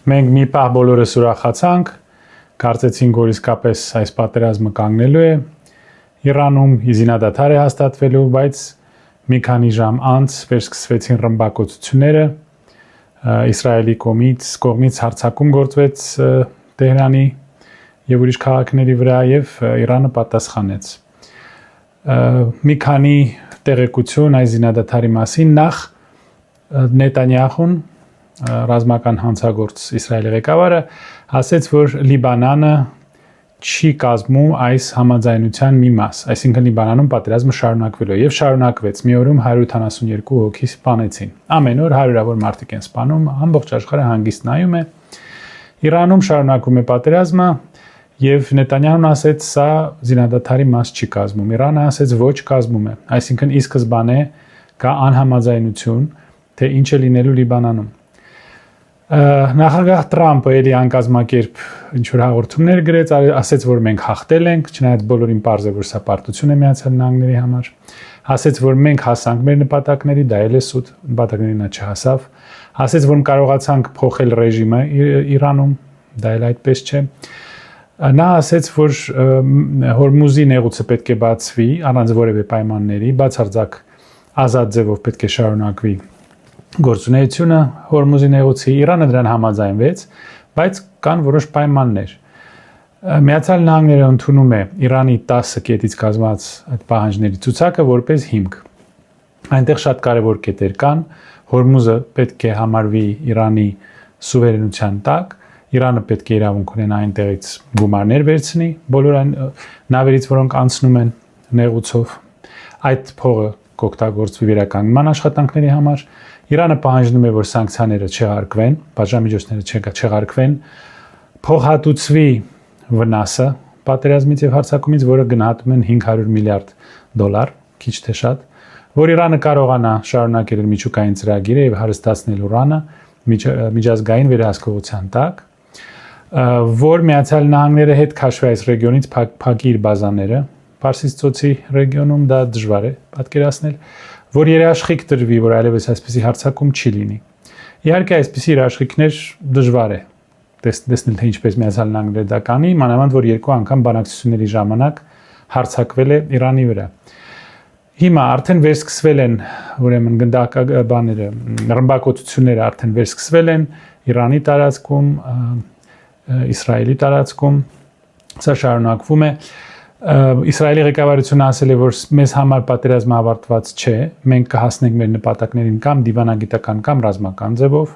Մենք մի պահ բոլորս ուրախացանք, կարծեցինք, որ իսկապես այս պատերազմը կանգնելու է, Իրանում զինադադար է հաստատվելու, բայց մի քանի ժամ անց վերսկսվեցին ռմբակոծությունները, Իսրայելի կողմից հարձակում գործվեց Տեհրանի եւ ուրիշ քաղաքների վրա եւ Իրանը պատասխանեց։ Մի քանի տեղեկություն այս զինադադարի մասին, նախ Նետանյախուն, ռազմական հանցագործ Իսրայելի ղեկավարը, ասաց, որ Լիբանանը չի կազմում այս համաձայնության մի մաս, այսինքն Լիբանանում պատերազմը շարունակվելու է եւ շարունակվեց։ Մի օրում 172 հոգի սպանեցին։ Ամեն օր հարյուրավոր մարդիկ են սպանում, ամբողջ աշխարհը հանգիստ նայում է։ Իրանում շարունակվում է պատերազմը եւ Նետանյահուն ասաց, սա զինադադարի մաս չի կազմում։ Իրանը ասաց, ոչ, կազմում է։ Այսինքն ի սկզբանե կա անհամաձայնություն, թե ինչ է լինելու Լիբանանում։ Նախագահ Տրամպը էլի անկազմակերպ ինչ-որ հաղորդումներ գրեց, ասաց, որ մենք հաղթել ենք, չնայած բոլորին պարզ է, որ սա պարտություն է Միացյալ Նահանգների համար։ Ասաց, որ մենք հասանք մեր նպատակների, դա էլ է սուտ, նպատակներին նա չհասավ։ Ասաց, որ կարողացանք փոխել ռեժիմը Իրանում, դա էլ այդպես չէ։ Նա ասաց, որ Հորմուզի նեղուցը պետք է բացվի առանց որևէ պայմանների, բացարձակ ազատ ձևով պետք է շարունակվի գործունեությունը Հորմուզի նեղուցի, Իրանը դրան համաձայնվեց, բայց կան որոշ պայմաններ։ Միացյալ Նահանգները ընդունում է Իրանի 10 կետից կազմված այդ պահանջների ցուցակը որպես հիմք։ Այնտեղ շատ կարևոր կետեր կան, Հորմուզը պետք է համարվի Իրանի սուվերենության տակ, Իրանը պետք է իրավունք ունենա այնտեղից գումարներ վերցնի, բոլոր այն նավերից, որոնք անցնում են նեղուցով, այդ փողը կօգտագործվի վերականգնման աշխատանքների համար։ Իրանը պահանջում է, որ սանկցիաները չեղարկվեն, պատժամիջոցները չեղարկվեն, փոխհատուցվի վնասը պատերազմից եւ հարձակումից, որը գնահատում են $500 միլիարդ, քիչ թե շատ, որ Իրանը կարողանա շարունակել իր միջուկային ծրագիրը եւ հարստացնել ուրանը միջազգային վերահսկողության տակ, որ Միացյալ Նահանգները հետ քաշվի այս ռեգիոնից փակի իր բազաները, Պարսից ծոցի ռեգիոնում դա դժվար է պատկերացնել, որ երաշխիք տրվի, որ այլևս այսպիսի հարձակում չի լինի։ Իհարկե այսպիսի երաշխիքներ դժվար է տեսնել, թե ինչպես Միացյալ Նահանգները դա կանի, մանավանդ որ երկու անգամ բանակցությունների ժամանակ հարձակվել է Իրանի վրա։ Հիմա արդեն վերսկսվել են, ուրեմն գնդակաբաները, ռմբակոծությունները արդեն վերսկսվել են Իրանի տարածքում, Իսրայելի տարածքում, սա շարունակվում է։ Իսրայելի ղեկավարությունը ասել է, որ մեզ համար պատերազմը ավարտված չէ, մենք կհասնենք մեր նպատակներին կամ դիվանագիտական կամ ռազմական ձևով։